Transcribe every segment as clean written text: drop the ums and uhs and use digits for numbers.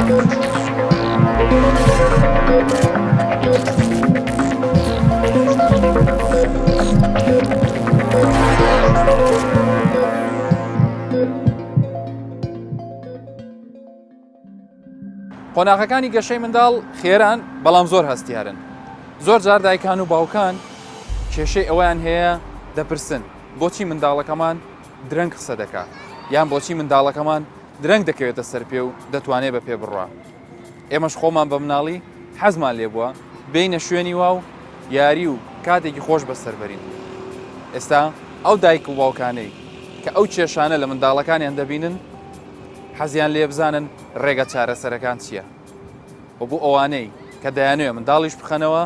قۆناغەکانی گەشەی منداڵ خێران بەڵام زۆر هەستیارن. زۆر جار دایکان و باوکان کێشەی ئەویان هەیە دەپرسن بۆچی منداڵەکەمان درەنگ قسە دەکات یان بۆچی منداڵەکەمان درەنگ دەکەوێتە سەر پێ و دەتوانێت بە پێ بڕوا. ئێمەش خۆمان بە مناڵی حەزمان لێ بووە بینە شوێنی وا و یاری و کاتێکی خۆش بەسەربەرین. ئێستا ئەو دایک و باوکانەی کە ئەو کێشانە لە منداڵەکانیان دەبینن حەزیان لێ بزانن ڕێگە چارەسەرەکان چییە. و بۆ ئەوانەی کە دەیانوێ منداڵیش بخەنەوە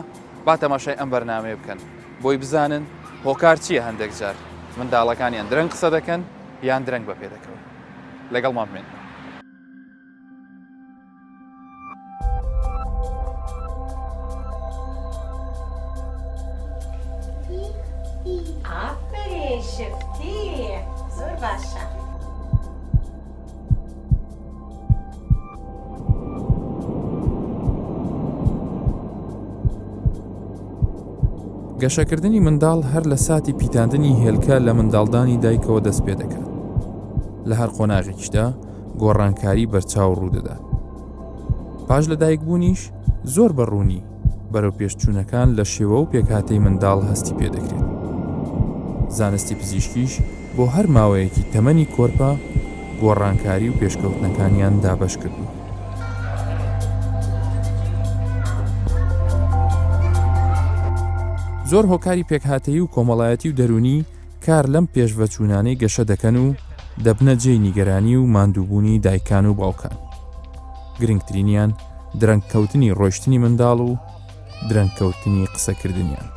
با تەماشای ئەم بەرنامەیە بکەن بۆی بزانن هۆکار چییە. هەندێک جار منداڵەکانیان درەنگ قسە دەکەن یان درەنگ بە پێ دەکەون. لەگەڵمان بێن. ئافرین شفتی زۆر باشە. گەشەکردنی منداڵ هەر لە ساتی پیتاندنی هێلکە لە منداڵدانی دایکەوە دەست پێ دەکات. لە هەر قۆناغێکیشدا گۆڕانکاری بەرچاو ڕوودەدات. پاش لە دایکبوونیش زۆر بەڕوونی بەرەو پێشچوونەکان لە شێوە و پێکهاتەی منداڵ هەستی پێ دەکرێت. زانستی پزیشکیش بۆ هەر ماوەیەکی تەمەنی کۆرپە گۆڕانکاری و پێشکەوتنەکانیان دابەش کردووە. زۆر هۆکاری پێکهاتەیی و کۆمەڵایەتی و دەرونی کار لەم پێشڤەچوونانەی گەشە دەکەن و دەبنە جێی نیگەرانی و ماندووبوونی دایکان و باوکان. گرنگترینیان درەنگکەوتنی ڕۆیشتنی منداڵ و درەنگکەوتنی قسەکردنیان.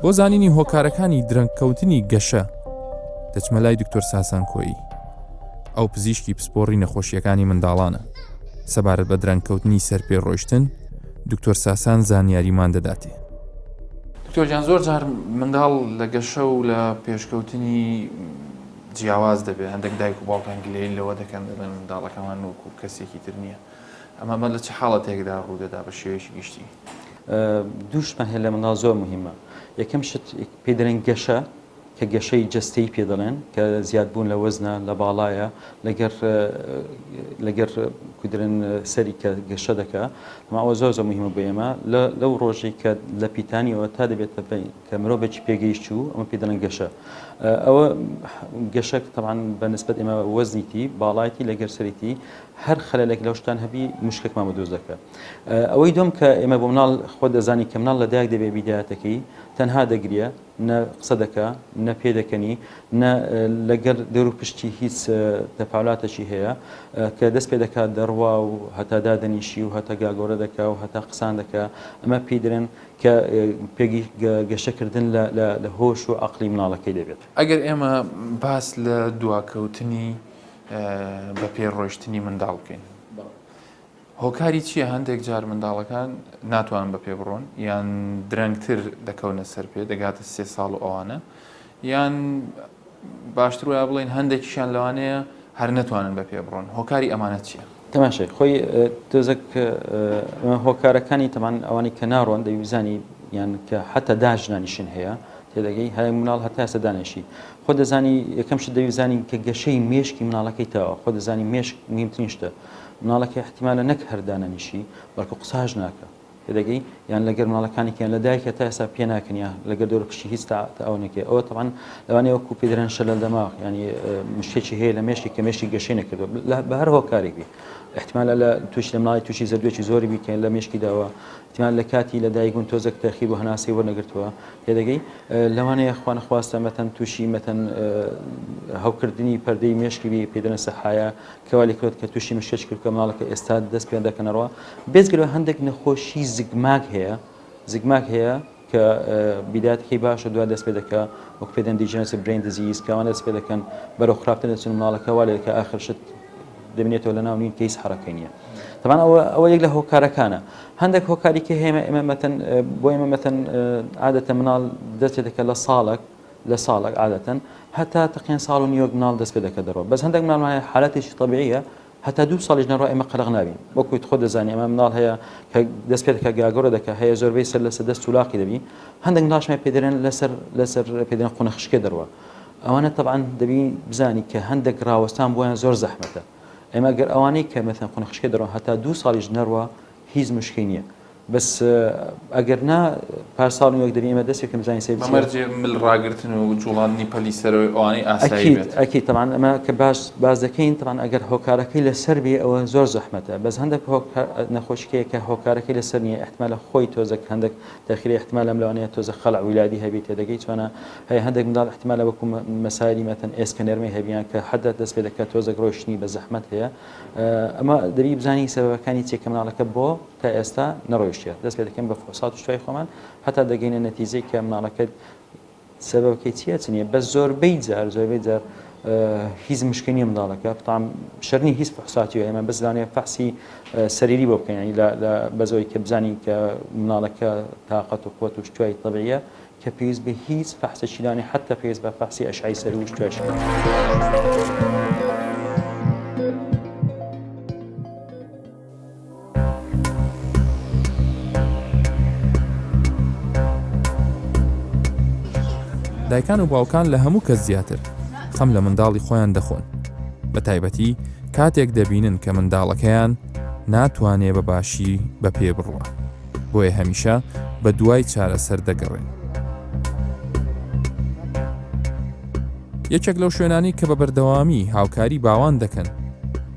بۆ زانینی هۆکارەکانی درەنگکەوتنی گەشە دەچمە لای دکتۆر ساسان کۆیی. ئەو پزیشکی پسپۆڕی نەخۆشیەکانی منداڵانە. سەبارەت بە درەنگکەوتنی سەرپێ ڕۆیشتن دکتۆر ساسان زانیاریمان دەداتێ. دکتۆرجان زۆر جار منداڵ لە گەشە و لە پێشکەوتنی جیاواز دەبێت. هەندێک دایک و باوکان گلەی لەوە دەکەن دەبێن منداڵەکەمان وەکو کەسێکی تر نییە. ئەمە لە چه حاڵەتێکدا ڕوودەدا بە شێوەیەکی گشتی؟ دووشمان هەیە لە منداڵ زۆر مهمە. یەکەم شت پێدرێن گەشە کە گەشەی جەستەی پێ دەڵێن کە زیادبوون لە وەزنە لە باڵایە لەگەر کودرن سەری کە گەشە دەکە ماوە زۆر زۆر مهمە بۆ ئێمە لەو ڕۆژێک کە لە پیتانیەوە تا دەبێتە کە مرۆڤێکی پێگەیشت و ئەمە پێ دەڵێن گەشە. ئەوە گەشە تەبعاً بەنسبەت ئێمە وەزنیتی باڵایەتی لەگەر سەریتی هەر خەلەلێک لەو شتان هەبی مشکێکمان بەدۆز دەکات. ئەوەی دوم کە ئێمە بۆ مناڵ خۆ دەزانی کە مناڵ لە دایک دەبێت بیدایەتەکەی تەنها دەگریە نە قسە دەکە نە پێ دەکەنی نە لەگەر دەور و پشتی هیچ تەفاعولاتێکی هەیە کە دەست پێ دەکات دەڕوا و هەتا دادەنیشی و هەتا گاگۆرە دەکا و هەتا قسان دەکە. ئەمە پێی دەرێن کە پێگی گەشەکردن لە هۆش و عەقلی مناڵەکەی دەبێت. ئەگەر ئێمە باس لە دواکەوتنی بە پێڕۆیشتنی منداڵ بکەین هۆکاری چییە؟ هەندێک جار منداڵەکان ناتوانن بە پێ بڕۆن یان درەنگتر دەکەونە سەر پێ دەگاتە 3 ساڵ و ئەوانە یان باشتر وایە بڵێن هەندێکیشیان لەوانەیە هەر نەتوانن بە پێ بڕۆن. هۆکاری ئەمانەت چییە؟ تەماشای خۆی تۆزێک هۆکارەکانی تەمان ئەوانی کە ناڕۆن دەیویزانی یان کە حتا داژنانیشن هەیە تێدەگەی هەیە مناڵ هەتا ئێستا دانێشی خۆ دەزانی یەکەم شت دەیویزانی کە گەشەی مێشکی مناڵەکەی تاوە خۆ دەزانی مێشک مهمترین شتە. مناڵەکەی احتیمالە نەک هەردانەنیشی بەڵکو قساژ ناکە تێدەگەی یان لەگەر مناڵەکانی کیان لە دایکە تا ئێستا پێ ناکەنیا لەگەر دەور پشتی هیچ تا ئەو نەکێ. ئەوە تەبعاً لەوانەیە وەکو پێدرێن شەلل دەماغ ینی مشکێکی هەیە لە مێشکی کە مێشکی گەشەی نەکردووە بە هەر هۆکارێکی احتیمالە لە تووشی لە مناڵی تووشی زەردوێکی زۆری بیکەن لە مێشکی داوە احتیمال لە کاتی لە دایکبوون تۆزێک تەخیر و هەناسەی وەرنەگرتووە تێدەگەی لەوانەیە خوا نەخواستە مەتەن تووشی مەتەن هەوکردنی پەردەی مێشکی بی پێدەنە سەحایە کەوالی کرد کە تووشی مشکێک کرد کە مناڵەکە ئێستا دەست پێ دەکەنەوە. بێزگرەوە هەندێک نەخۆشی زگماک هەیە کە بیداتێکی باشە دوای دەست پێ دەکە وەک پێدەن دیجنسی برین دزیز کەوانە دەست پێ دەکەن بەرەو خراپتر دەچن مناڵەکە وا لێ کە ئاخرشت دەبێتەوە لە ناو نین کەیس حرەکەی نییە. طبعا ئەوە یەک لە هۆکارەکانە. هەندێک هۆکاریکە هێمە ئێمە مەتەن بۆ ئێمە مەتەن عادەتە مناڵ دەست پێ دەکە لە ساڵێک عادەتەن هەتا تقریباً ساڵ و نیوە مناڵ دەست پێ دەکە دەڕۆ. بەس هەندێک مناڵ حالەتێکی طبیعیە هەتا 2 ساڵیش نەڕۆ ئێمە قەلق نابین. وەکوی خۆ دەزانێ ئەمە مناڵ هەیە کە دەست پێ دەکە گاگۆرە دەکە هەیە زۆربەی سەر لەسەر دەست و لاقی دەبی. هەندێک مناڵشمە پێدەرێن لەسەر پێدەرێن قۆنە خشکێ دەڕوە. ئەوانە طبعاً دەبی بزانی کە هەندێک ڕاوەستان بۆیان زۆر زەحمەتە. ئێمە گەر ئەوانەی کە مەثەن قۆنە خشکێ دەڕۆن هەتا 2 ساڵیش نەڕوە هیچ مشکلی نییە. بەس ئەگەر نا پارساڵ وەک دەبی ئێمە دەستێکم بزانین سێ مەمەرجێ مل ڕاگرتن و جوڵاندنی پەلی سەرەوەی ئەوانەی ئاسایی بێت. ئەکید طبعاً ئەمە کە باز دەکەین طبعاً ئەگەر هۆکارەکەی لەسەر بێ ئەوە زۆر زەحمەتە. بەس هەندێک نەخۆشیەیە کە هۆکارەکەی لەسەر نییە احتمالە خۆی تۆزێک هەندێک داخلی احتمال لەم لەوانەیە تۆزە خەڵع ویلادی هەبێت تێدەگەی چۆنە هەیە هەندێک منداڵ احتمالە وەکو مەسایلی مەتەن ئێسکەنەرمی هەبیان کە حەدە دەست پێ دەکات تۆزێک ڕۆشتنی بە زەحمەت هەیە. ئەمە دەبی بزانی سەبەبەکانی چێکە مناڵەکە بۆ تا ئێستا نەڕۆیشتە دەست پێ دەکەن بە فۆسات و شوای خۆمان هەتا دەگەینە نەتیجەی کە مناڵەکەت سەبەبەکەی چیە چنیە بەس زۆربەی جار هیچ مشکلی نییە منداڵەکە بەڵام شەرنی هیچ فحوساتی ئێمە بزانێ فحسی سەریری بۆ بکەین لە بەزەوەی کە بزانین کە مناڵەکە تااقەت و قوت و شتوای طبیعیە کە پێویست بە هیچ فحسێکی دانی حتا پێویست بە فحسی ئەشعەی سەری و شتوایش. دایکان و باوکان لە هەموو کەس زیاتر خەم لە منداڵی خۆیان دەخۆن بە تایبەتی کاتێک دەبینن کە منداڵەکەیان ناتوانێ بە باشی بە پێ بڕوە بۆیە هەمیشە بە دوای چارەسەر دەگەڕێن. یەکێک لەو شوێنانی کە بە بەردەوامی هاوکاری باوان دەکەن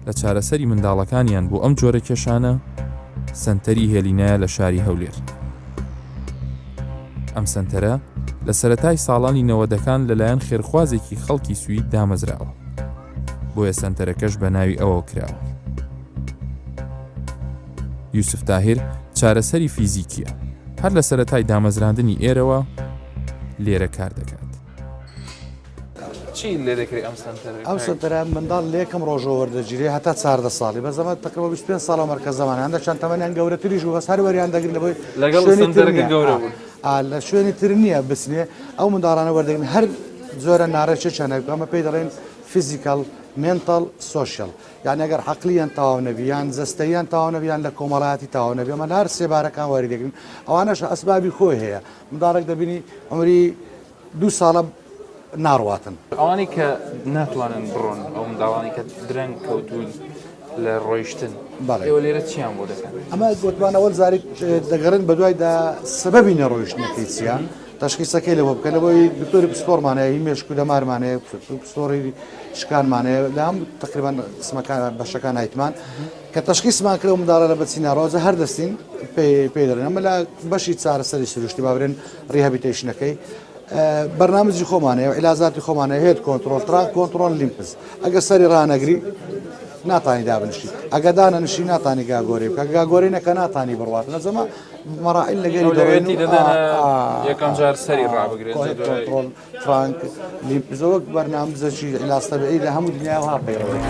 لە چارەسەری منداڵەکانیان بۆ ئەم جۆرە کێشانە سەنتەری هێلینایە لە شاری هەولێر. ئەم سەنتەرە لە سەرەتای ساڵانی 90ەکان لەلایەن خێرخوازێکی خەڵکی سوید دامەزراوە بۆیە سەنتەرەکەش بە ناوی ئەوە کراوە. یوسف تاهیر چارەسەری فیزیکیە هەر لە سەرەتای دامەزراندنی ئێرەوە لێرە کار دەکات. چی لێ دەکرێت ئەم سەنتەرە؟ ئەو سەنتەرە منداڵ لێکم ڕۆژەوە وەردەگیری هەتا 14 ساڵی بەزەمە تقریبا 25 ساڵە مەرکە زەمان هەندە چەند تەمەنیان گەورەتریش و بەس هەر وەریان دەگرن لەبەر لەگەڵ سەنتەرەکە گەورە بوون. لە شوێنی تر نییە بسنێ ئەو منداڵانە وەردەگرن هەر زۆرە ناڕێکە چەنێک ئەمە پێی دەڵێن فیزیکال منتال سوشیال یعنی ئەگەر حەقلیان تەواو نەبیان جەستەییان تەواو نەبیان لە کۆمەڵایەتی تەواو نەبی ئەمە هەر سێبارەکان وەری دەگرن ئەوانەش ئەسبابی خۆی هەیە منداڵێک دەبینی ئەمری 2 ساڵە ناڕواتن. ئەوانی کە ناتوانن بڕۆن ئەو منداڵانی کە درەنگ کەوتون لە ڕۆیشتن ئێوە لێرە چیان بۆ دەکەن؟ ئەمە گوتمانەوە زاری دەگەڕن بە دوایدا سبەبی نەڕۆیشتنەکەی چیان تەشخیصەکەی لەوە بکەن لەبەوەی دکتۆری پسپۆرمانەیە هی مێشک و دەمارمانەیە پسپۆری شکانمانەیە لە هەم تقریبان قسمەکان بەشەکان هایتمان کە تەشخیصمان کرد و منداڵە لە بەچی ناڕۆزە هەر دەستین پێی دەڕێن ئەمە لە بەشی چارەسەری سروشتی باورێن ڕیهابیتیشنەکەی بەرنامجی خۆمانەیە عیلازاتی خۆمانەیە هێت کۆنتترۆل ترا کۆنتترۆل لیمپز ئەگە سەری ڕانەگری ناتانی دابنشی ئەگە دانەنشی ناتانی گاگۆری بکە گاگۆری نەکە ناتانی بڕوات لە زەمە مەڕائیل لەگەری دەڕێنی یەکەم جار سەری ڕابگرێت کۆنتترۆل فرانک لیمپزەوە بەرنامجەکی عیلاستەبعی لە هەموو دنیا ها پەیڕێت.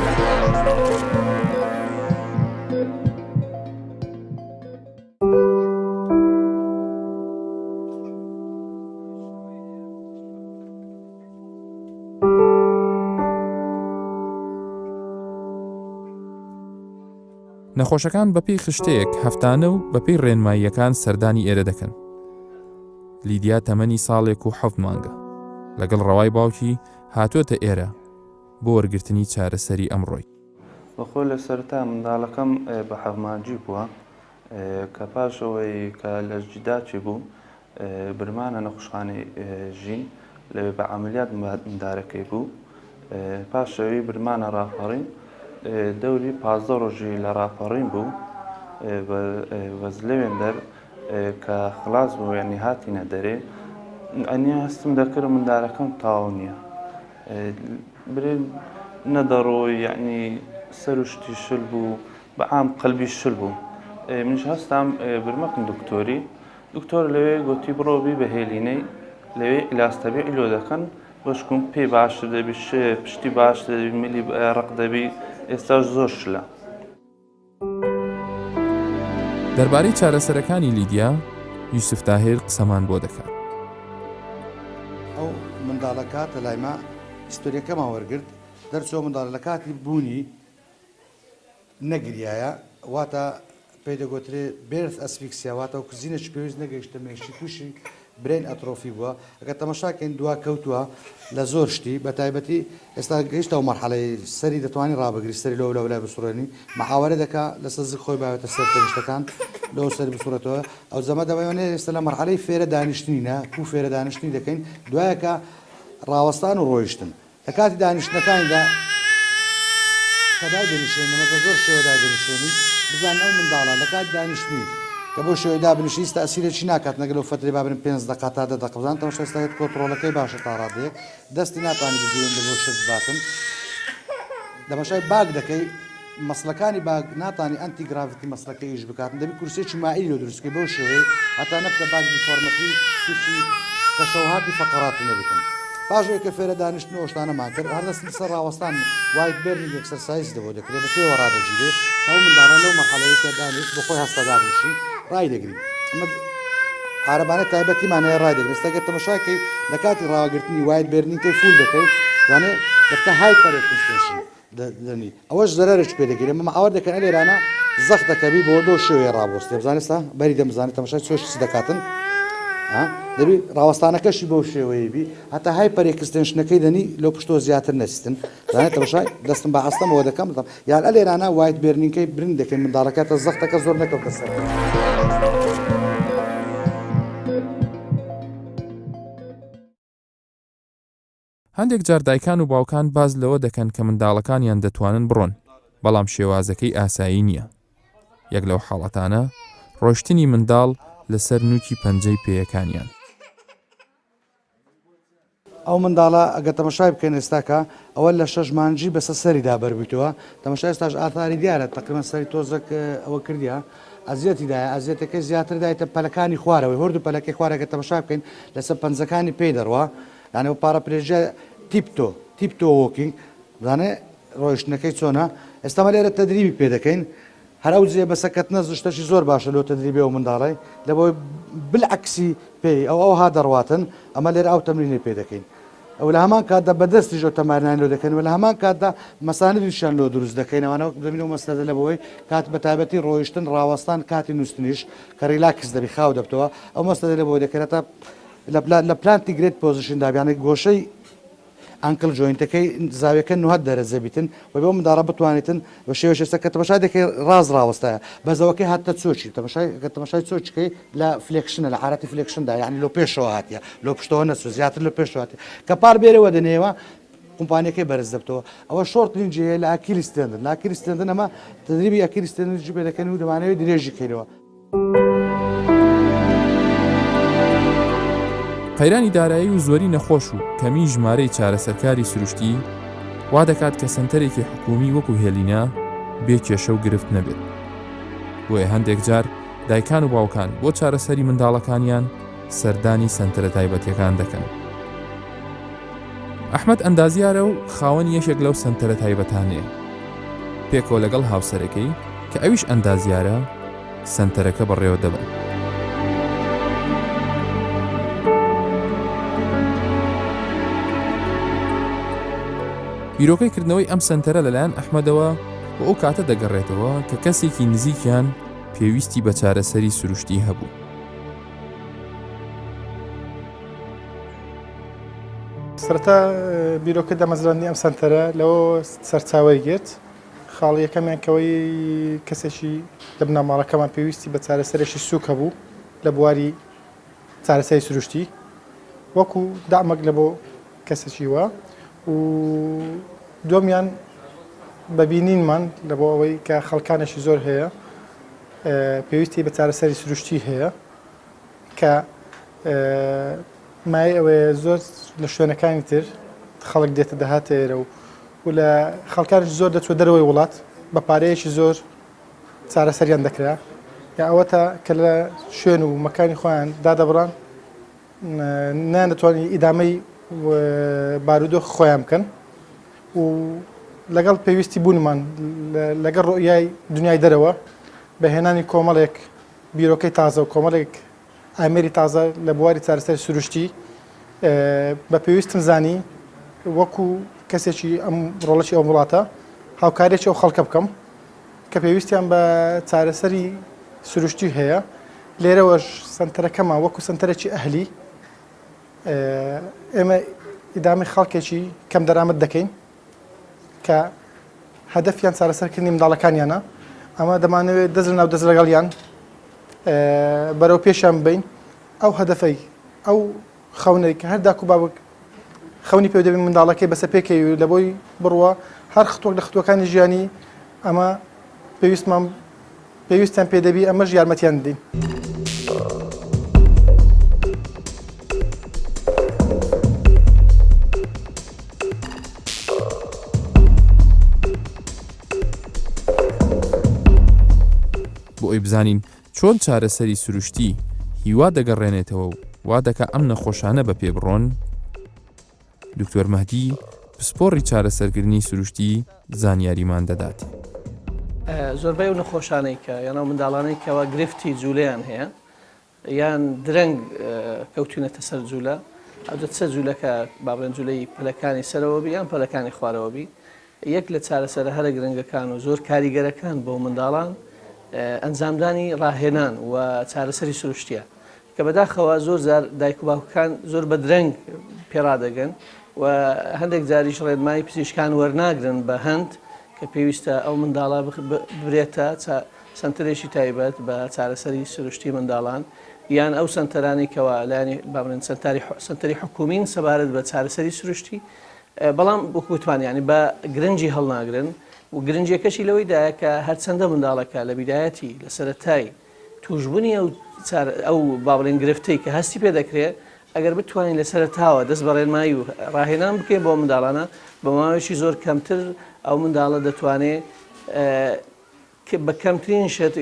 نەخۆشەکان بەپێی خشتەیەک هەفتانە و بەپێی ڕێنماییەکان سەردانی ئێرە دەکەن. لیدیا تەمەنی ساڵێک و 7 مانگە لەگەڵ ڕەوای باوکی هاتوۆتە ئێرە بۆ وەرگرتنی چارەسەری ئەمڕۆی. بەخۆ لە سەرتا منداڵەکەم بە حەڤمانجی بووە کە پاشەوەی کە لە ژیداچی بوو برمانە نەخۆشخانەی ژین لەوێ بە عەمەلیات مندارەکەی بوو پاشەوەی برمانە ڕاپەڕین دەوری 15 ڕۆژی لە ڕاپەڕین بوو بەس لەوێن دەر کە خلاص بوو یعنی هاتینە دەرێ ئەنیا هەستم دەکرد مندارەکەم تاو نییە برێن نەدەڕۆی یعنی سەر و شتی شل بوو بە عام قەلبی شل بوو منش هەستام برمەکن دکتۆری دکتۆر لەوێ گوتی بڕۆبی بە هێلینەی لەوێ ئیلاستەبی ئیلۆ دەکەن بەشکم پێی باشتر دەبی پشتی باشتر دەبی میلی ڕق دەبی ئێستاش زۆر شلە. دەربارەی چارەسەرەکانی لیدیا یوسف تاهیر قسەمان بۆ دەکات. ئەو منداڵەکە لە لایما هیستۆریەکەمان وەرگرت دەرچۆ منداڵ لە کاتی بوونی نەگریایە واتە پێی دەگوترێ بێرث ئەسفیکسیا واتە و کزینێکی پێویست نەگەیشتە مێشتی تووشی برین ئەترۆفی بووە ئەگە تەماشاکەین دوا کەوتووە لە زۆر شتی بە تایبەتی ئێستا گەیشتەوە مەرحەڵەی سەری دەتوانانی ڕابگری سەری لەو لای بسوڕێنی محاوەرە دەکا لەسەر زیق خۆی باوێتە سەر تەنیشتەکان لەو سەری بسوڕێتەوە ئەو زەمە دەبێنێ ئێستا لە مەرحەلەی فێرە دانیشتنینە و فێرە دانیشتنی دەکەین دوایەکە ڕاوەستان و ڕۆیشتن لە کاتی دانیشتەکانیدا کەدای دەنیشێنەوە بە زۆر شێوەدای دەنیشێنی بزان ئەو منداڵە لە کات دانیشتنی کە بۆ شێوەدا بنیشیست ئەسیرێکی ناکات نەگەلەوە فتری بابن 5 دقات تا 10 دقه بزان تەمەش ئێستاێت کۆنتڕۆلەکەی باشە تا ڕادەیەک دەستی ناتوانانی بگیرن لە بۆ شت باتن دەمەشای باگ دەکەی مەسلەکانی باگ ناتانی ئەنتی گراڤیتی مەسلەکەی ئیش بکاتن دەبی کورسێکی مائیل و دروستکەی بۆ شێوەیە هەتا نەبتە باگ دیفۆرمەتی تووشی تەشەوهاتی فەقەڕاتی نەبێتن پاشەوەی کە فێرە دانیشتن ئۆشتانەمان کرد هەردەستی سەر ڕاوەستان وایت بێرنینگ ئەکسەرسایز دەبۆ دەکرێت بە پێوە ڕادەگیرێ تا ئەو منداڵە لەو مەرحەڵەیەکە دانیشت بۆ خۆی هەستەدا بنشی ڕای دەگرین ئەمە عارەبانە تایبەتیمانەیە ڕای دەگرێت ئێستاگە تەماشاکەی لە کاتی ڕاوەگرتنی وایت بێرنینگەی فول دەکەیت دەڵێ دەبتە هایپەر ئێکستنشن دەنی ئەوەش زەرەرش پێ دەگیرێت ئەمە ئەوە دەکەن لێرانە زەخ دەکەبی بۆ دۆ شێوەیە ڕابۆستی بزانێت ئێستا بەری دەمزانێت تەماشای چۆش دەکاتن دەبی ڕاوەستانەکەشی بەو شێوەیە بی هەتا های پەرێکستێنشنەکەی دەنی لەو پشتۆ زیاتر نەستن دانێت تەماشای دەستم بە ئەستەمەوە دەکەم یان ئە لێرانە وایت بێرنینگەی برن دەکەین منداڵەکەتە زەختەکە زۆر نەکەوتە سەر. هەندێک جار دایکان و باوکان باز لەوە دەکەن کە منداڵەکانیان دەتوانن بڕۆن بەڵام شێوازەکەی ئاسایی نییە. یەک لەو حاڵەتانە ڕۆشتنی منداڵ لەسەر نوکی پەنجەی پێیەکانیان. ئەو منداڵە ئەگە تەماشای بکەین ئێستاکە ئەوە لە 6 مانجی بەسە سەریدا بەربیتەوە تەماشای ئێستاش ئاثاری دیارە تقریبان سەری تۆزێک ئەوە کردیا ئەزیەتیدایە ئەزیەتەکەی زیاتر دایتە پەلەکانی خوارەوەی هەردوو پەلەکەی خوارەکە تەماشا بکەین لەسەر پەنجەکانی پێی دەڕوا یانەوە پارەپرێژە تیپتۆ وۆکینگ بزانێ ڕۆیشتنەکەی چۆنە ئێستامە لێرە تەدریبی پێ دەکەین هەراو جێ بەسەکەتنە زشتەشی زۆر باشە لەو تەدریبێ و منداڵی لە بۆی بالعکسی پێی ئەوها دەڕواتن ئەمە لێرە ئەو تەمرینی پێ دەکەین ئەو لە هەمان کاتدا بەدەستی ژۆ تەمارینان لۆ دەکەن و لە هەمان کاتدا مەسانیدیشان لۆ دروست دەکەین ئەوانەوە دەبین و مەسلە لە بەوەی کات بە تایبەتی ڕۆیشتن ڕاوەستان کاتی نووسنیش کە ڕیلاکس دەبی خاو دەبتەوە ئەو مەسلە لە بەوەی دەکرێتە لە پلانتی گرێت پۆزیشن دابیانێک گۆشەی ئەنکل جوینتەکەی زاویەکە نوهات دەرەزە بیتن و بۆ منداڵە بتوانێتن بە شێوەشێستا کە تەماشای دەکەی ڕاز ڕاوەستایە بەزەوەکەی هاتە چۆچی تەماشای چۆچکەی لە فلێکشنە لە حالەتی فلێکشندا یعنی لۆ پێشەوە هاتیە لۆ پشتەوە نەچوە زیاتر لە پێشەوە هاتیە کە پار بێرەوە دەنێوە کۆمپانیەکەی بەرز دەبتەوە ئەوە شۆرتترین جێ لە ئاکیلیستێندن لە ئاکیلیستێندن ئەمە تدریبی ئاکیلیستێنجی پێ دەکەن و دەمانەوێت درێژی کەیتەوە. قەیرانی دارایی و زۆری نەخۆش و کەمی ژمارەی چارەسەرکاری سروشتی وا دەکات کە سنتەرێکی حکومی وەکو هێلینا بێ کێشە و گرفت نەبێت. بۆیە هەندێک جار دایکان و باوکان بۆ چارەسەری منداڵەکانیان سەردانی سنتەرە تایبەتیەکان دەکەن. ئەحمەد ئەندازیارە و خاوەن یەکێک لەو سنتەرە تایبەتانەیە. پێکەوە لەگەڵ هاوسەرەکەی کە ئەویش ئەندازیارە سنتەرەکە بەڕێوە دەبن. بیرۆکەی کردنەوەی ئەم سنتەرە لەلایەن ئەحمەدەوە بۆ ئەو کاتە دەگەڕێتەوە کە کەسێکی نزیکیان پێویستی بە چارەسەری سروشتی هەبوو. سەرەتا بیرۆکە دامەزراندنی ئەم سنتەرە لەوە سەرچاوەی گرت خاڵی یەکەمیان کەوەی کەسێکی لە بنەماڵەکەمان پێویستی بە چارەسەرێکی سووک هەبوو لە بواری چارەسەری سروشتی وەکو دامەک لە بۆ کەسێکی وە و دومیان بەبینینمان لە بۆ ئەوەی کە خەڵکانێکی زۆر هەیە پێویستی بە چارەسەری سروشتی هەیە کە مای ئەوەیە زۆر لە شوێنەکانی تر خەڵک دێتە دەهاتە ئێرە و لە خەڵکانش زۆر دەچوە دەرەوەی وڵات بە پارەیەکی زۆر چارەسەریان دەکرا یا ئەوەتە کە لە شوێن و مەکانی خۆیان دادەبڕان نانەتوانی ئیدامەی بارودۆخ خۆیان بکەن و لەگەڵ پێویستی بوونمان لەگەڵ ڕۆیای دنیای دەرەوە بەهێنانی کۆمەڵێک بیرۆکەی تازە و کۆمەڵێک ئامێری تازە لە بواری چارەسەری سروشتی بە پێویستم زانی وەکو کەسێکی ئەم ڕۆڵەکی ئەو وڵاتە هاوکارێکی ئەو خەڵکە بکەم کە پێویستیان بە چارەسەری سروشتی هەیە لێرەوەش سنتەرەکەمان وەکو سنتەرێکی ئەهلی ئێمە ئیدامی خەڵکێکی کەم دەرامەت دەکەین کە هەدەفیان چارەسەرکردنی منداڵەکانیانە ئەمە دەمانەوێت دەست لەناو دەست لەگەڵیان بەرەو پێشیان بین ئەو هەدەفەی ئەو خەونەی کە هەرداکو بابک خەونی پێ دەبین منداڵەکەی بەسە پێکەوی لە بۆی بڕوە هەر خطوەک لە خطوەکانی ژیانی ئەمە پێویستیان پێدەبی ئەمەش یارمەتیان دین. بۆ ئەوی بزانین چۆن چارەسەری سروشتی هیوا دەگەڕێنێتەوە و وا دەکا ئەم نەخۆشانە بە پێ بڕۆن، دکتۆر مەهدی پسپۆڕی چارەسەرکردنی سروشتی زانیاریمان دەدات. زۆربەی و نەخۆشانەی کە یانەوە منداڵانەی کەەوە گرفتی جوولەیان هەیە یان درەنگ کەوتونەتە سەر جوولە ئەو چە جوولەکە بابرێن جوولەی پلەکانی سەرەوەبی یان پلەکانی خوارەوەبی یەک لە چارەسەرە هەرە گرنگەکان و زۆر کاریگەرەکان بۆ منداڵان ئەنجامدانی ڕاهێنان و چارەسەری سروشتیە کە بەداخەوە زۆر جار دایک و باوکەکان زۆر بە درەنگ پێڕادەگەن و هەندێک جاریش ڕێنمایی پزیشکان وەرناگرن بە هەند کە پێویستە ئەو منداڵە برێتە سنتەرێکی تایبەت بە چارەسەری سروشتی منداڵان یان ئەو سنتەرانی کەەوە لایانی بابرێن سنتەری حکومین سەبارەت بە چارەسەری سروشتی بەڵام وەکوتوانیانی بە گرنگی هەڵناگرن و گرنجەکەشی لەوەیدایە کە هەرچەندە منداڵەکە لە بیدایەتی لە سەرەتای توشببوونی ئەو باڵێن گرفتەی کە هەستی پێ دەکرێت ئەگەر بتوانین لە سەرتاوە دەست بە ڕێنمایی و ڕاهێنان بکەین بۆ منداڵانە بە ماوەیەکی زۆر کەمتر ئەو منداڵە دەتوانێت بە کەمترین شت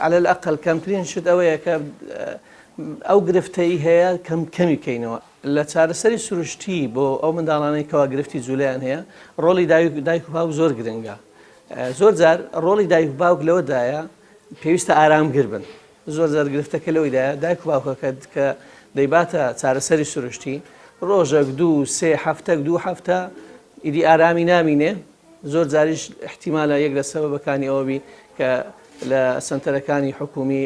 على الأقل کەمترین شت ئەوەیە کە ئەو گرفتەی هەیە کەمی بکەینەوە لە چارەسەری سروشتی بۆ ئەو منداڵانەی کەوا گرفتی جوولەیان هەیە ڕۆڵی دایک و باوک زۆر گرنگە. زۆر جار ڕۆڵی دایک و باوک لەوەدایە پێویستە ئارامگر بن. زۆر جار گرفتەکە لەوەیدایە دایک و باوکەکە کە دەیباتە چارەسەری سروشتی ڕۆژێک 2-3 هەفتەک 2 هەفتە ئیدی ئارامی نامینێ زۆر جاریش احتیمالە یەک لە سەبەبەکانی ئەوەبی کە لە سنتەرەکانی حکومی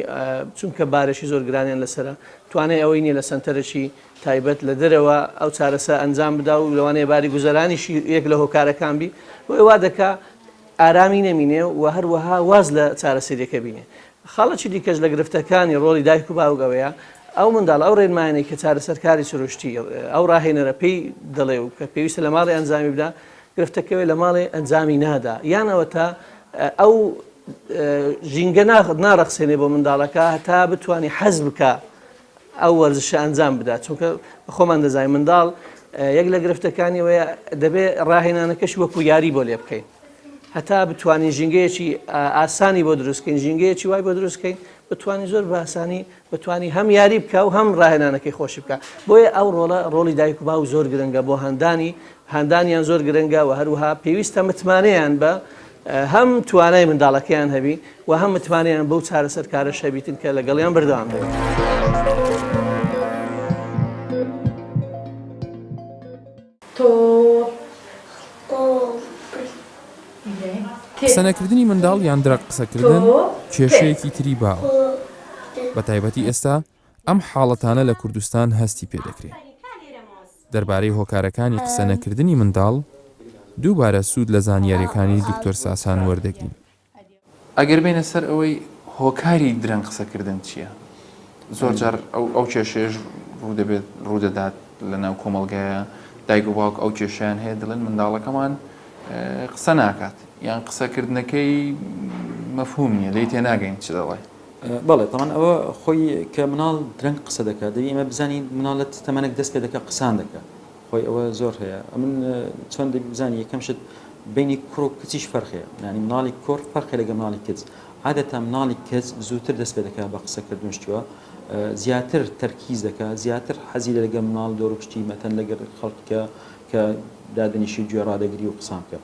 چونکە بارەشی زۆر گرانیان لەسرە توانێت ئەوەی نیە لە سنتەرەشی تایبەت لە دەرەوە ئەو چارەسە ئەنجام بدا و لەوانەیە باری گوزەرانیشی یەک لە هۆکارەکان بی بۆی وا دەکا ئارامی نەمینێ و هەروەها واز لە چارەسەریەکە بینێ. خاڵەکی دیکەش لە گرفتەکانی ڕۆڵی دایک و باوگەوەیە ئەو منداڵ ئەو ڕێنمایانەی کە چارەسەرکاری سروشتی ئەو ڕاهێنەرە پێی دەڵێ و کە پێویستە لە ماڵی ئەنجامی بدا گرفتەکەوێت لە ماڵی ئەنجامی نادا یانەوە تا ئەو ژینگە ناڕەخسێنێ بۆ منداڵەکە هەتا بتوانانی حەز بکە ئەو وەرزشە ئەنجام بدات چونکە خۆمان دەزای منداڵ یەک لە گرفتەکانی وەیە دەبێت ڕاهێنانەکەش وەکو یاری بۆ لێ بکەین هەتا بتوانین ژینگەیەکی ئاسانی بۆ دروستکەین ژینگەیەکی وای بۆ دروستکەین بتوانانی زۆر باسانی بتوانانی هەم یاری بکە و هەم ڕاهێنانەکەی خۆشی بکە بۆیە ئەو ڕۆڵی دایک و باو زۆر گرنگە بۆ هەندانیان زۆر گرنگە و هەروها پێویستە متمانەیان بە هەم توانای منداڵەکەیان هەبی و هەم متمانیان بەو چارەسەرکارە شەبیتن کە لەگەڵیان بەردەوام بێت. قسەنەکردنی منداڵ یان درەق قسەکردن کێشەیەکی تری باوە. بە تایبەتی ئێستا ئەم حاڵەتانە لە کوردستان هەستی پێدەکرێت. دەربارەی هۆکارەکانی قسەنەکردنی منداڵ دووبارە سوود لە زانیاریەکانی دکتۆر ساسان وەردەگرین. ئەگەر بینە سەر ئەوەی هۆکاری درەنگ قسەکردن چییە؟ زۆر جار ئەو کێشەیەش ڕوودەدات لە ناو کۆمەڵگایە دایک و باوک ئەو کێشیان هەیە دڵێن منداڵەکەمان قسە ناکات یان قسەکردنەکەی مەفهوم نییە دەی تێناگەین چ دەڵێ. بەڵێ تەمان ئەوە خۆی کە مناڵ درەنگ قسە دەکات دەبی ئێمە بزانین مناڵەت تەمەنێک دەست پێ دەکات قسان دەکات خۆی ئەوە زۆر هەیە من چۆن بزانی یەکەم شت بینی کوڕ و کچیش فەرقەیە ینی مناڵی کوڕ فەرقی لەگە مناڵی کچ عادەتە مناڵی کەس زووتر دەست پێ دەکات بە قسەکردن شتووە زیاتر تەرکیز دەکات زیاتر حەزی لەگە مناڵ دۆڕ پشتی مەتەن لەگەر خەڵکە کە دادنیشی گوێڕادەگری و قسام بکە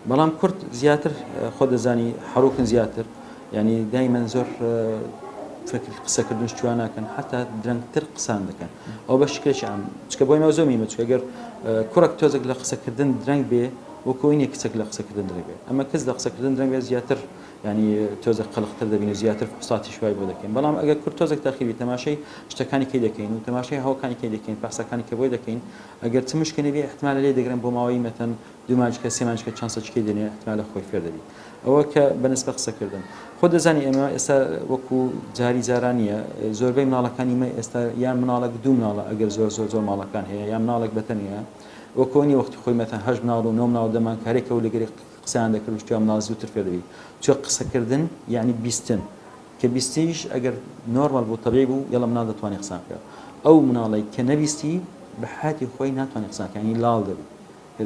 بەڵام کورد زیاتر خۆ دەزانی حروکن زیاتر ینی دایمەن زۆر فکر قسەکردن شتوان ناکەن حتا درەنگتر قسان دەکەن ئەو بە شکێکی ئەم چکە بۆی مەزۆ میمە چگەر کوڕک تۆزێک لە قسەکردن درەنگ بێ وەکۆینێک کچێک لە قسەکردن درەنگ بێ ئەمە کەس لە قسەکردن درەنگ بێ زیاتر ینی تۆزە قەلقتر دەبین زیاتر فساتی شوای بۆ دەکەین بەڵام ئەگەر کورد تۆزێک تاخیری تەماشای شتەکانی کەی دەکەین و تەماشای هەوکانی کەی دەکەین پاسەکانی کە بۆی دەکەین ئەگەر چ مشکێنە بێ احتمال لێ دەگرن بۆ ماوەی مەتەن دوو مانچکە سێ مانچکە چەند سەچکەی دێنێ احتمال لە خۆی فێر دەبی ئەوە کە بەنسبە قسەکردن خۆ دەزانی ئێمە ئێستا وەکو جاری جارانیە زۆربەی مناڵەکانی مە ئێستا یان مناڵک دوو مناڵە ئەگەر زۆر ماڵەکان هەیە یان مناڵک بەتەنیە وەکۆنی وەختی خۆی مەتەن هەژ مناڵ و نۆ مناڵ دەمان کارێکە و لەگەری قسەیان دەکرد شتیان مناڵ زووتر فێر دەبی چۆ قسەکردن یعنی بیستن کە بیستیش ئەگەر نۆرمال بوو تەبیعی بوو یەڵە مناڵ دەتوانێت قسان بکات ئەو مناڵی کە نەبیستی بە حاتی خۆی ناتوانێت قسان بکات ینی لاڵ دەبی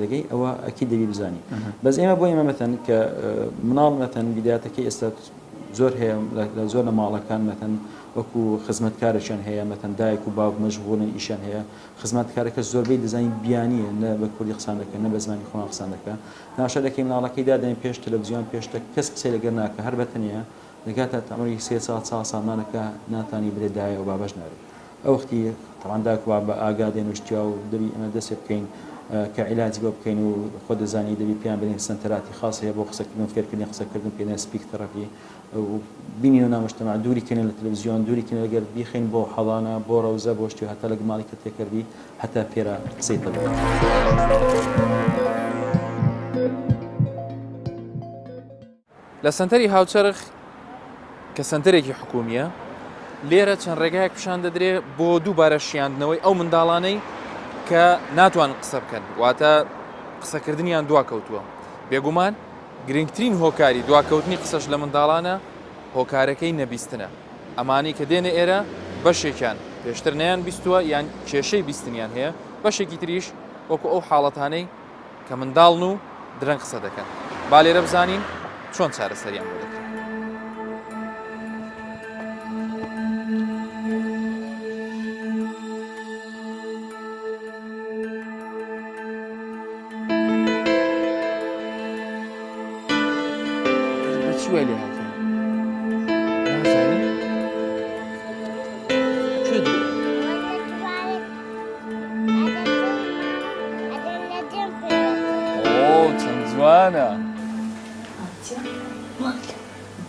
دەگەی ئەوە ئەکی دەبی بزانی بەس ئێمە بۆ ئێمە مەتەن کە مناڵ مەتەن بیداتەکەی ئێستا زۆر هەیە لە زۆر لە ماڵەکان مەتەن وەکو خزمەتکارێکیان هەیە مەتەن دایک و باوک مەشغوڵن ئیشیان هەیە خزمەتکارەکە زۆربەی دەزانی بیانیە نە بە کوردی قسان دەکەن نە بە زمانی خۆیان قسان دەکات ناشە دەکەی مناڵەکەی دادەنێ پێش تەلەڤیزیۆن پێشتە کەس قسەی لەگەر ناکە هەر بەتەنیا دەگاتە تەمەری 3 ساڵ 4 ساڵمانەکە ناتانی برێ دایە و بابەش نارێت ئەو وەختی تەوان دایک و بە ئاگادێن وشتیا و دەبی ئەمە دەستێ بکەین کە عیلاجی بۆ بکەین و خۆ دەزانی دەبی پیان بێنین سنتەراتی خاص هەیە بۆ قسەکردن و فێرکردنی قسەکردن پێێنە سپیک تەراپی و بینین و نامەجتەماع دووری کەنە لە تەلەڤیزیۆن دووری کەنە لەگەر بیخین بۆ حەڵانە بۆ ڕەوزە بۆ شتی هەتا لە ماڵی کە تێکردی هەتا پێرە قسەی تەبێت لە سنتەری هاوچەرخ کە سنتەرێکی حکومیە لێرە چەند ڕێگایەک پیشان دەدرێ بۆ دووبارە شیاندنەوەی ئەو منداڵانەی کە ناتوان قسە بکەن واتە قسەکردنیان دواکەوتووە بێگومان گرنگترین هۆکاری دواکەوتنی قسەش لە منداڵانە هۆکارەکەی نەبیستنە ئەمانی کە دێنە ئێرە بەشێکیان پێشتر نیان بیستووە یان کێشەی بیستنیان هەیە بەشێکی تریش وەکو ئەو حاڵەتانەی کە منداڵن و درەنگ قسە دەکەن با لێرە بزانین چۆن چارەسەریان بۆ دەکەن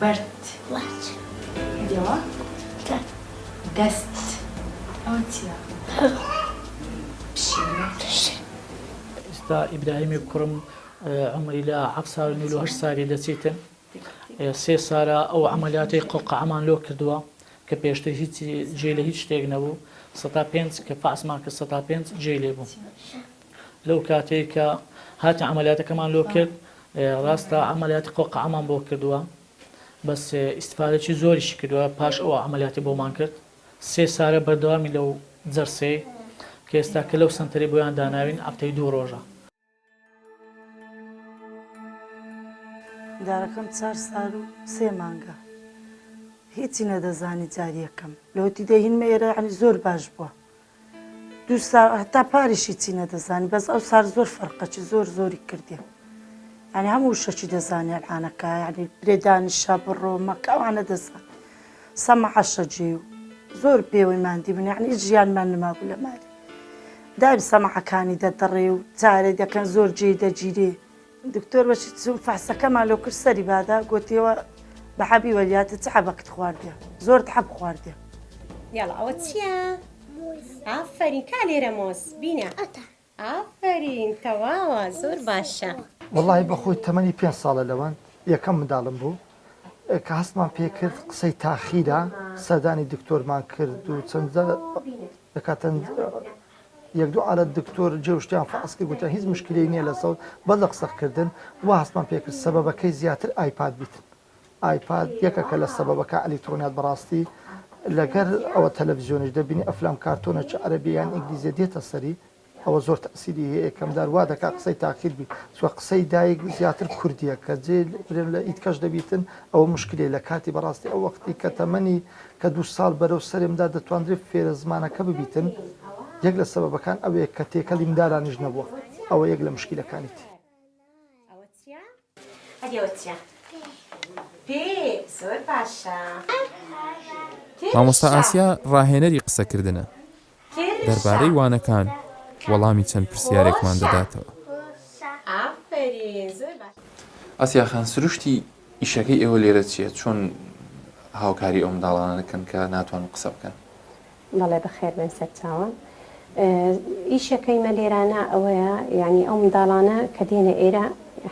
برد دوا دست آتیا ئێستا ئیبراهیمی کوڕم عمری لە 7 ساڵی دەچێتن 3 سارە ئەو عملیاتی قوقعەمان لۆ کردووە کە پێشتر هیچ جێ لە هیچ شتێک نەبوو 105 کە فاسمان کە 105 جێ لێ بوو لەو کاتێک کە هاتی عملیاتەکەمان لۆ کرد ڕاستە عملیاتی قوقعەمان بۆ کردووە بەس ئیسفادەی زۆریشی کردووە پاش ئەوە عملیاتی بۆمان کرد 3 سارە بەردەوامی لەو جەرسێ کە ئێستا کە لەو سنتەری بۆیان داناوین ئەفتەی 2 ڕۆژە دارەکەم 4 ساڵ و 3 مانگە هیچی نەدەزانی جاریەکەم لەوتی دەهینمە ئێرە عنی زۆر باش بووە 2 ساڵ هەتا پاریشی چی نەدەزانی بەس ئەو سار زۆر فەرقەچی زۆری کردی ینی هەموو شەچی دەزانی ئەلحانەکە ینی برێدانیشە بڕۆ مەکە ئەوانە دەزان سەمە عەشەجێ و زۆر پێوەی ماندی بوون ینی هیچ ژیانمان نەمابوو لە ماری دایم سەمەعەکانی دەدەڕێ و جارێ دەکەن زۆر جێ دەگیرێ دکتۆر بەچی چوون فەحسەکەمان لۆ کرد سەری بادا گوتیەوە بە حەبی وەلیاتە چ حەبەکت خواردێ زۆر حەب خواردێ یاڵا ئەوە چییە؟ ئافرین کا لێرە مۆس بینە ئافرین تەواوە زۆر باشە وەڵی بەخۆی تەمەنی 5 ساڵە لەوان یەکەم منداڵم بوو کە هەستمان پێ کرد قسەی تاخیرە سەردانی دکتۆرمان کرد و چەندە دەکاتەن یەک دوو عادەت دکتۆر جێشتیان فاسکی گوتیان هیچ مشکلەی نییە لە سەوت بەڵە قسەکردن وا هەستمان پێ کرد سەبەبەکەی زیاتر ئایپاد بیتن ئایپاد یەکەکە لە سەبەبەکە ئەلیکترۆنیات بەڕاستی لەگەر ئەوە تەلەڤیزیۆنش دەبینی ئەفلام کارتۆنە چ عەرەبی یان ئینگلیزی دێتە سەری ئەوە زۆر تەسیری هەیە یەکەمدار وا دەکات قسەی تاقیر بی سوە قسەی دایک زیاتر کوردیە کە جێ لە ئیتکەش دەبیتن ئەوە مشکلێ لە کاتی بەڕاستی ئەو وەختی کە تەمەنی کە 2 ساڵ بەرەو سەرێمدا دەتوانرێت فێرە زمانەکە ببیتن یەک لە سەبەبەکان ئەوەیە کە تێکەڵی مندارانیش نەبووە ئەوە یەک لە مشکلەکانیتی. زۆر باشە. مامۆستا ئاسیا ڕاهێنەری قسەکردنە دەربارەی وانەکان وەڵامی چەند پرسیارێکمان دەداتەوە. ئافرین زۆر باش. ئاسیا خان سروشتی ئیشەکەی ئێوە لێرە چییە؟ چۆن هاوکاری ئەو منداڵانەکەن کە ناتوانن قسە بکەن؟ بەڵێ بەخێر بن سەرچاوم. ئیشەکەیمە لێرانە ئەوەیە یعنی ئەو منداڵانە کە دێنە ئێرە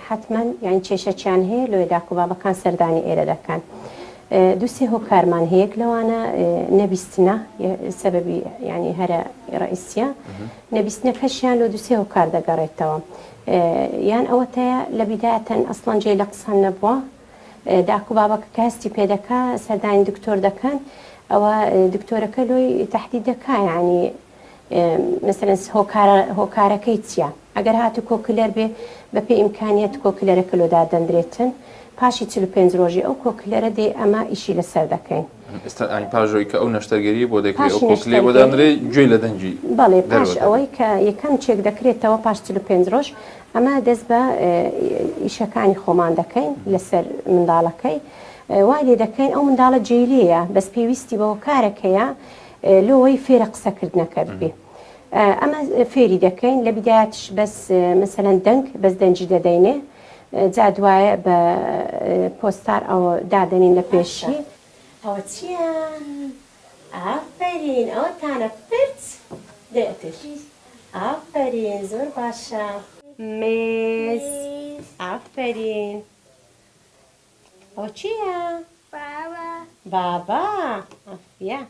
حتمما یعنی کێشەچیان هەیە لۆی داکوبابەکان سەردانی ئێرە دەکەن. دووسێ هۆکارمان هەیەک لەوانە نەبیستنە سەبەبی ینی هەرە ڕئیسیە نەبیستنەکەشیان لە دووسێ هۆکار دەگەڕێتەوە. یان ئەوەتەیە لە بیدایەتەن ئەسڵەن جێ لە قسەن نەبووە داکوبابەکە کاستی پێدەکا سەردانی دکتۆر دەکەن ئەوە دکتۆرەکە لۆی تهدید دەکا ینی مثلا هۆکارەکەی چییە؟ ئەگەر هاتو کۆکلەر بێ بەپێ ئیمکانیت کۆکلەرەکە لۆدا دەندرێتن پاشی 45 ڕۆژی ئەو کۆکلەرە دێ ئەمە ئیشی لەسەر دەکەین. ئێستا پاژۆی کە ئەو نەشتەرگەری بۆ دەکرێت ئەو کۆکلێ بۆ دانرێ گوێی لە دەنجی. بەڵێ پاش ئەوەی کە یەکەم چێک دەکرێتەوە پاش 45 ڕۆژ ئەمە دەست بە ئیشەکانی خۆمان دەکەین لەسەر منداڵەکەی وای لێ دەکەین ئەو منداڵە جێلیەیە بەس پێویستی بەوە کارەکەیە لۆی فێرە قسەکردنەکە بێ. ئەمە فێری دەکەین لە بیدایەتش بەس مەسەلەن دەنگ بەس دەنجی دەدەینێ جا دوایە بە پۆستار ئەوە دادەنین لە پێشی. ئەوە چییە؟ ئافرین ئەوتانە پرت دێتش. ئافرین زۆر باشە. مێز ئافرین. ئەوە چییە؟ بابا ئەفیا.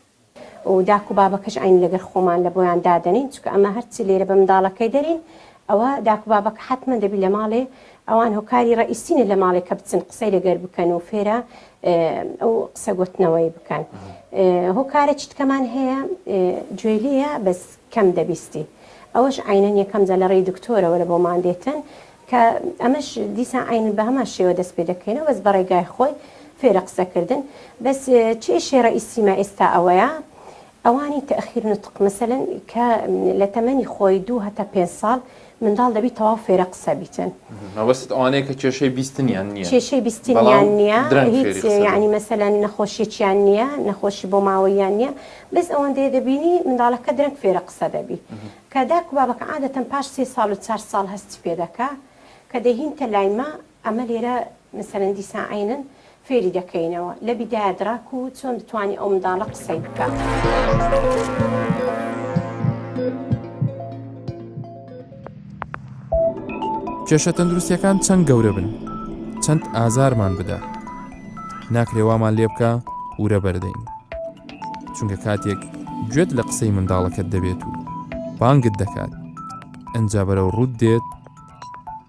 و داکو بابەکەش ئاین لەگەر خۆمان لە بۆیان دادەنین چکە ئەمە هەرچی لێرە بە منداڵەکەی دەرین ئەوە داکو بابەکە حتمما دەبی لە ماڵێ ئەوان هۆکاری ڕئیسینە لە ماڵێ کە بچن قسەی لەگەر بکەن و فێرە ئەو قسە گوتنەوەی بکەن. هۆکارە چیتکەمان هەیە گوێلیە بەس کەم دەبیستی ئەوەش عینەن یەکەم جە لە ڕێی دکتۆرەوە لە بۆمان دێتن کە ئەمەش دیسان عین بە هەمان شێوە دەست پێ دەکەینەوە بەس بە ڕێگای خۆی فێرە قسەکردن بەس چێشێ ڕئیسیمە ئێستا ئەوەیە ئەوانی تەخیر نوتق مەسەلەن کە لە تەمەنی خۆی 2 هەتا 5 ساڵ منداڵ دەبی تەواو فێرە قسە بیتن. مەبەست ئەوانەیە کە کێشەی بیستنیان نییە. کێشەی بیستنیان نییە هیچ ینی مەسەلەن نەخۆشیێکیان نییە نەخۆشی بۆ ماوەیان نییە بەس ئەوەندەیە دەبینی منداڵەکە درەنگ فێرە قسە دەبی کە داکو بابەکە عادەتەن پاش 3 ساڵ و 4 ساڵ هەستی پێ دەکا کە دەهینتە لایمە ئەمە لێرە مەسەلەن دیسان عینن فێری دەکەینەوە لە بیدایە دراک و چۆن دەتوانی ئەو منداڵە قسەی بکات. کێشە تەندروستیەکان چەند گەورە بن چەند ئازارمان بدا ناکرێوامان لێ بکە ورە بەردەین چونکە کاتێک گوێت لە قسەی منداڵەکەت دەبێت و بانگت دەکات ئەنجا بەرەو ڕوود دێت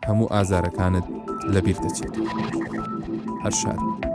هەموو ئازارەکانت لەبیر دەچێت هەر شاد.